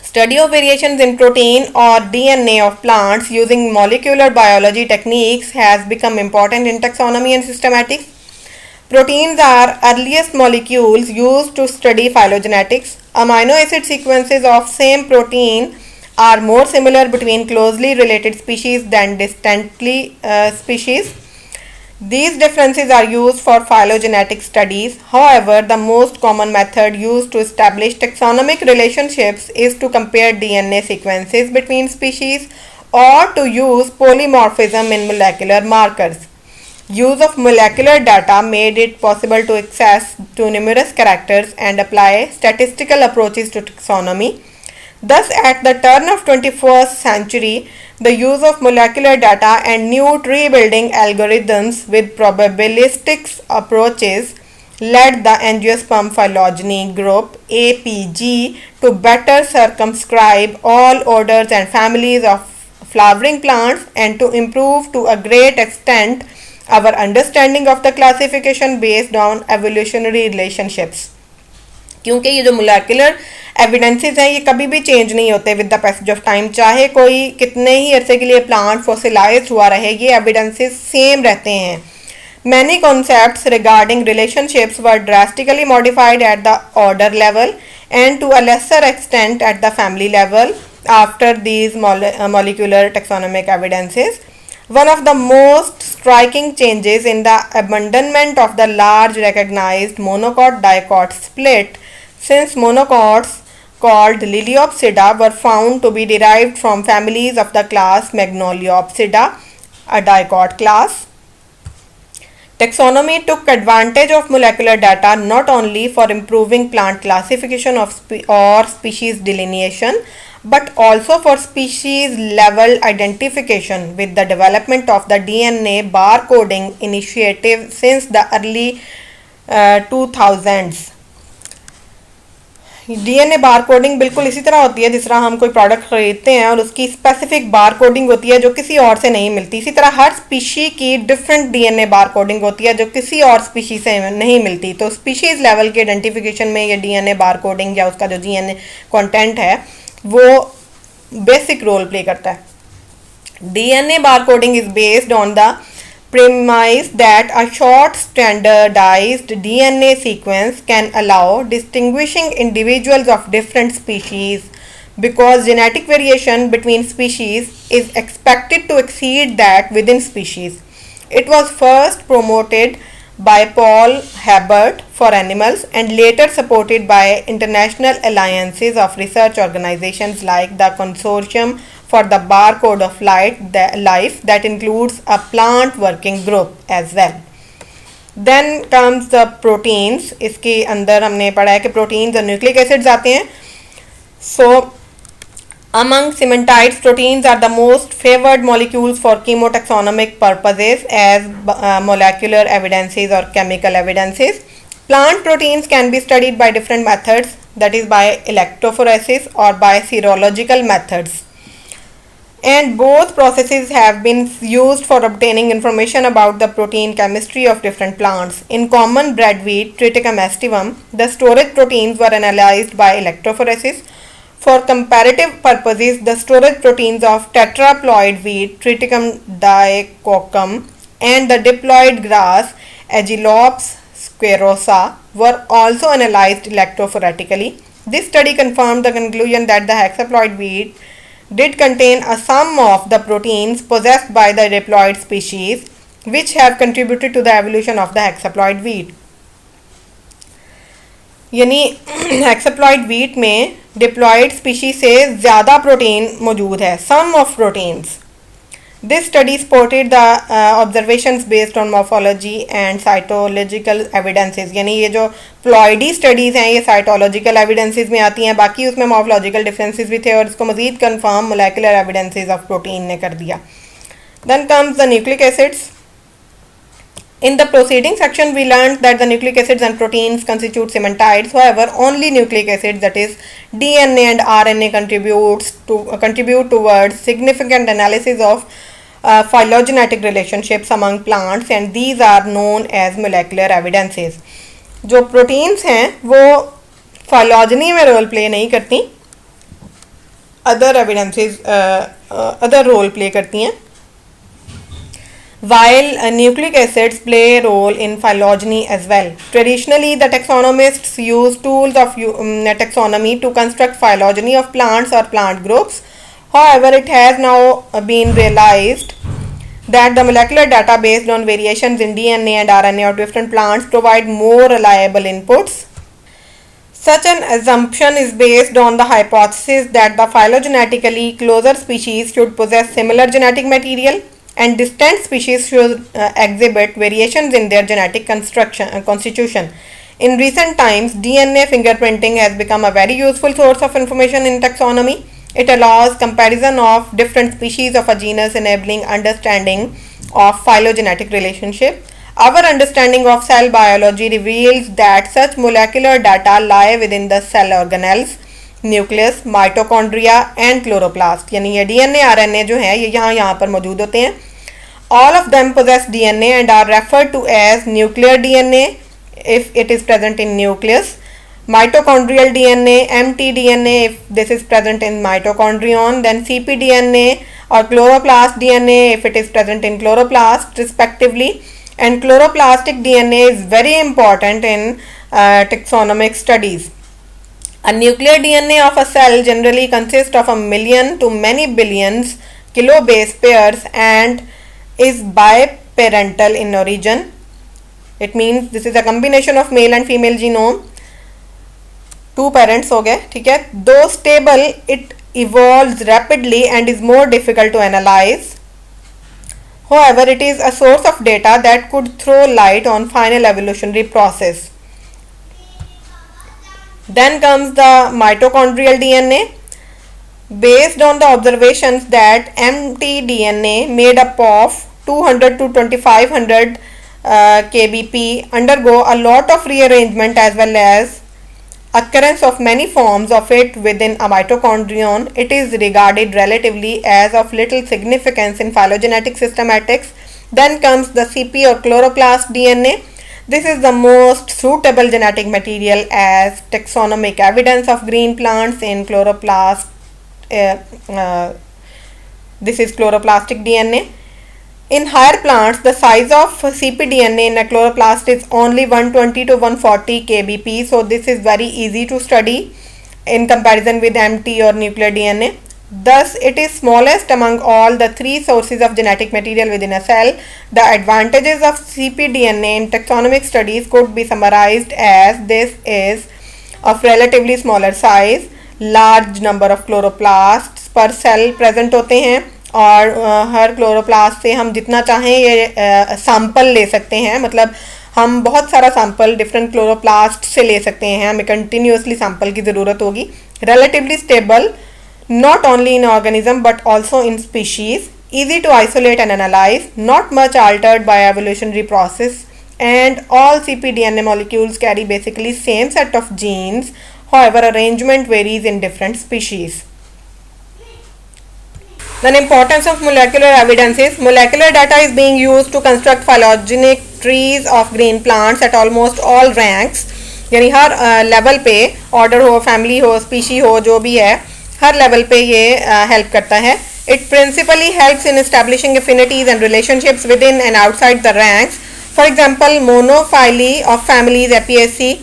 Study of variations in protein or DNA of plants using molecular biology techniques has become important in taxonomy and systematics. Proteins are earliest molecules used to study phylogenetics. Amino acid sequences of same protein are more similar between closely related species than distantly species. These differences are used for phylogenetic studies. However, the most common method used to establish taxonomic relationships is to compare DNA sequences between species or to use polymorphism in molecular markers. Use of molecular data made it possible to access to numerous characters and apply statistical approaches to taxonomy. Thus, at the turn of 21st century, the use of molecular data and new tree building algorithms with probabilistic approaches led the Angiosperm phylogeny group APG to better circumscribe all orders and families of flowering plants and to improve to a great extent our understanding of the classification based on evolutionary relationships. क्योंकि ये जो molecular evidences हैं ये कभी भी change नहीं होते with the passage of time, चाहे कोई कितने ही अरसे के लिए प्लांट फॉसिलाइज हुआ रहे, ये एविडेंसेस सेम रहते हैं. Many concepts regarding relationships were drastically modified at the order level and to a lesser extent at the family level after these molecular taxonomic evidences. One of the most striking changes in the abandonment of the large recognized monocot-dicot split, since monocots called Liliopsida were found to be derived from families of the class Magnoliopsida, a dicot class. Taxonomy took advantage of molecular data not only for improving plant classification or species delineation, but also for species level identification, with the development of the DNA barcoding initiative since the early 2000s. DNA bar coding बिल्कुल इसी तरह होती है जिस तरह हम कोई product खरीदते हैं और उसकी स्पेसिफिक बार कोडिंग होती है जो किसी और से नहीं मिलती, इसी तरह हर स्पीशी की डिफरेंट डीएनए बार कोडिंग होती है जो किसी और स्पीशी से नहीं मिलती. तो स्पीशीज लेवल के आइडेंटिफिकेशन में ये डीएनए बार कोडिंग या उसका जो डीएनए कंटेंट है वो बेसिक रोल प्ले करता है. DNA bar coding is based on the premise that a short standardized DNA sequence can allow distinguishing individuals of different species, because genetic variation between species is expected to exceed that within species. It was first promoted by Paul Hebert for animals and later supported by international alliances of research organizations like the Consortium for the Barcode of Life that includes a plant working group as well. Then comes the proteins. इसके अंदर हमने पढ़ा है कि proteins और nucleic acids आते हैं. So among cementitides, proteins are the most favored molecules for chemotaxonomic purposes as molecular evidences or chemical evidences. Plant proteins can be studied by different methods, that is by electrophoresis or by serological methods. And both processes have been used for obtaining information about the protein chemistry of different plants. In common breadwheat Triticum aestivum, the storage proteins were analyzed by electrophoresis. For comparative purposes, the storage proteins of tetraploid wheat Triticum dicoccum and the diploid grass Aegilops squarosa were also analyzed electrophoretically. This study confirmed the conclusion that the hexaploid wheat did contain a sum of the proteins possessed by the diploid species, which have contributed to the evolution of the hexaploid wheat. यानी hexaploid wheat में diploid species से ज़्यादा protein मौजूद है, sum of proteins. This study supported the observations based on morphology and cytological evidences. यानी ये जो ploidy studies हैं ये साइटोलॉजिकल एविडेंसेस में आती हैं, बाकी उसमें मॉर्फोलॉजिकल डिफरेंसेस भी थे और इसको मज़ीद confirm molecular evidences of protein ने कर दिया. Then comes the nucleic acids. In the preceding section, we learned that the nucleic acids and proteins constitute cementitides. However, only nucleic acids, that is DNA and RNA, contribute towards significant analysis of phylogenetic relationships among plants, and these are known as molecular evidences. जो proteins हैं वो phylogeny में role play नहीं करती, other evidences other role play करती हैं, while nucleic acids play a role in phylogeny as well. Traditionally, the taxonomists use tools of taxonomy to construct phylogeny of plants or plant groups. However, it has now been realized that the molecular data based on variations in DNA and RNA of different plants provide more reliable inputs. Such an assumption is based on the hypothesis that the phylogenetically closer species should possess similar genetic material and distant species should exhibit variations in their genetic constitution. In recent times, DNA fingerprinting has become a very useful source of information in taxonomy. It allows comparison of different species of a genus, enabling understanding of phylogenetic relationship. Our understanding of cell biology reveals that such molecular data lie within the cell organelles, nucleus, mitochondria and chloroplast. यानी ये DNA RNA जो है ये यहाँ पर मौजूद होते हैं. All of them possess DNA and are referred to as nuclear DNA if it is present in nucleus, mitochondrial DNA, mtDNA if this is present in mitochondrion, then cpDNA or chloroplast DNA if it is present in chloroplast respectively. And chloroplastic DNA is very important in taxonomic studies. A nuclear DNA of a cell generally consists of a million to many billions kilobase pairs, and is biparental in origin. It means this is a combination of male and female genome. 2 parents हो गए, ठीक है. Though stable, it evolves rapidly and is more difficult to analyze. However, it is a source of data that could throw light on final evolutionary process. Then comes the mitochondrial DNA. Based on the observations that mtDNA made up of 200 to 2500 kbp undergo a lot of rearrangement as well as occurrence of many forms of it within a mitochondrion, it is regarded relatively as of little significance in phylogenetic systematics. Then comes the CP or chloroplast DNA. This is the most suitable genetic material as taxonomic evidence of green plants in chloroplast. This is chloroplastic DNA. In higher plants, the size of cpDNA in a chloroplast is only 120 to 140 kbp. So this is very easy to study in comparison with MT or nuclear DNA. Thus, it is smallest among all the 3 sources of genetic material within a cell. The advantages of cpDNA in taxonomic studies could be summarized as this is of relatively smaller size, large number of chloroplasts per cell present होते हैं और हर chloroplast से हम जितना चाहें ये sample ले सकते हैं. मतलब हम बहुत सारा सैंपल डिफरेंट क्लोरोप्लास्ट से ले सकते हैं. हमें कंटिन्यूसली सैंपल की ज़रूरत होगी. Relatively stable not only in organism but also in species, easy to isolate and analyze, not much altered by evolutionary process, and all cpDNA molecules carry basically same set of genes. However, arrangement varies in different species. The importance of molecular evidences. Molecular data is being used to construct phylogenetic trees of green plants at almost all ranks. यानी हर level पे order हो, family हो, species हो, जो भी है हर level पे ये हेल्प करता है. It principally helps in establishing affinities and relationships within and outside the ranks. For example, monophyly of families Apiaceae,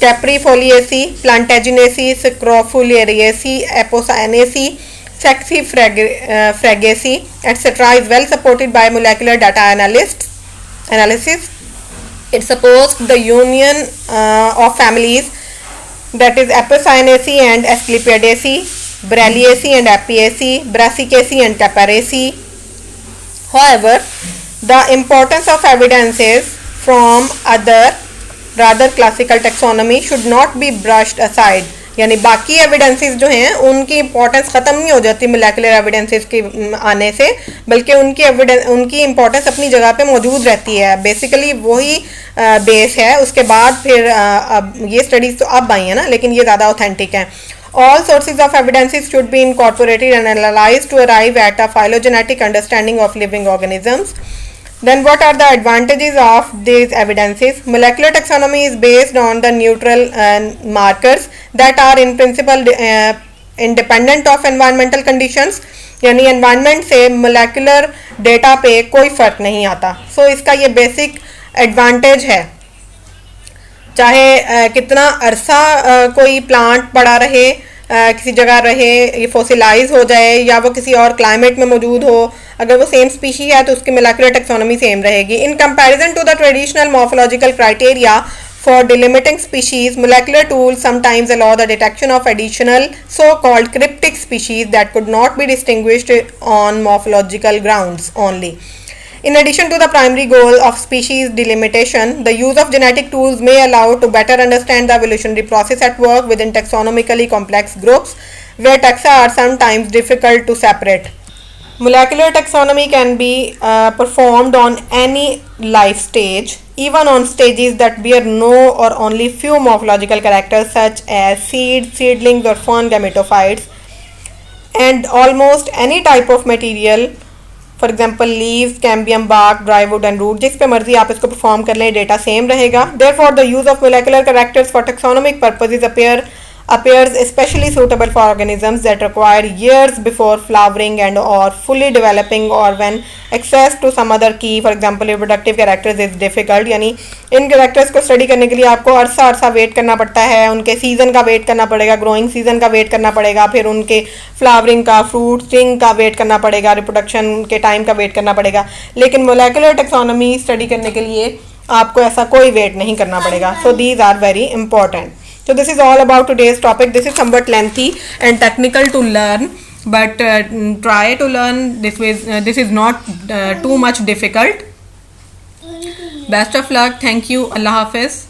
Caprifoliaceae, Plantagenaceae, Scrophulariaceae, Apocynaceae, Saxifragaceae, etc. is well supported by molecular data analysis. It supports the union of families, that is Apocynaceae and Asclepiadaceae, Bralliaceae and Apiaceae, Brassicaceae and Caparaceae. However, the importance of evidences from other rather classical taxonomy should not be brushed aside. यानी बाकी evidences जो हैं उनकी importance ख़त्म नहीं हो जाती molecular evidences के आने से, बल्कि उनकी इंपॉर्टेंस अपनी जगह पे मौजूद रहती है. बेसिकली वही बेस है. उसके बाद फिर अब ये स्टडीज़ तो अब आई हैं ना, लेकिन ये ज़्यादा ऑथेंटिक हैं. All sources of evidences should be incorporated and analyzed to arrive at a phylogenetic understanding of living organisms. Then what are the advantages of these evidences? Molecular taxonomy is based on the neutral markers that are in principle independent of environmental conditions. यानी environment से molecular data पे कोई फ़र्क नहीं आता. So इसका ये basic advantage है. चाहे कितना अरसा कोई प्लांट पड़ा रहे, किसी जगह रहे, ये फोसिलाइज हो जाए या वो किसी और क्लाइमेट में मौजूद हो, अगर वो सेम स्पीशी है तो उसकी मोलेकुलर टेक्सोनॉमी सेम रहेगी. In comparison to the traditional morphological criteria for delimiting species, molecular tools sometimes allow the detection of additional so-called cryptic species that could not be distinguished on morphological grounds only. In addition to the primary goal of species delimitation, the use of genetic tools may allow to better understand the evolutionary process at work within taxonomically complex groups, where taxa are sometimes difficult to separate. Molecular taxonomy can be performed on any life stage, even on stages that bear no or only few morphological characters such as seeds, seedlings or fern gametophytes, and almost any type of material. For example leaves, cambium, bark, dry wood and root, जिस पे मर्जी आप इसको perform कर लें, data same रहेगा. Therefore the use of molecular characters for taxonomic purposes appear appears especially suitable for organisms that require years before flowering and or fully developing, or when access to some other key, for example reproductive characters is difficult. यानी इन characters को study करने के लिए आपको अरसा wait करना पड़ता है, उनके सीजन का वेट करना पड़ेगा, ग्रोइंग सीजन का वेट करना पड़ेगा, फिर उनके फ्लावरिंग का, फ्रूटिंग का वेट करना पड़ेगा, रिप्रोडक्शन के टाइम का वेट करना पड़ेगा. लेकिन मोलेकुलर टेक्सोनॉमी स्टडी करने के लिए आपको ऐसा कोई वेट नहीं करना पड़ेगा. So these are very important. So this is all about today's topic. This is somewhat lengthy and technical to learn, but try to learn. This is not too much difficult. Best of luck. Thank you. Allah Hafiz.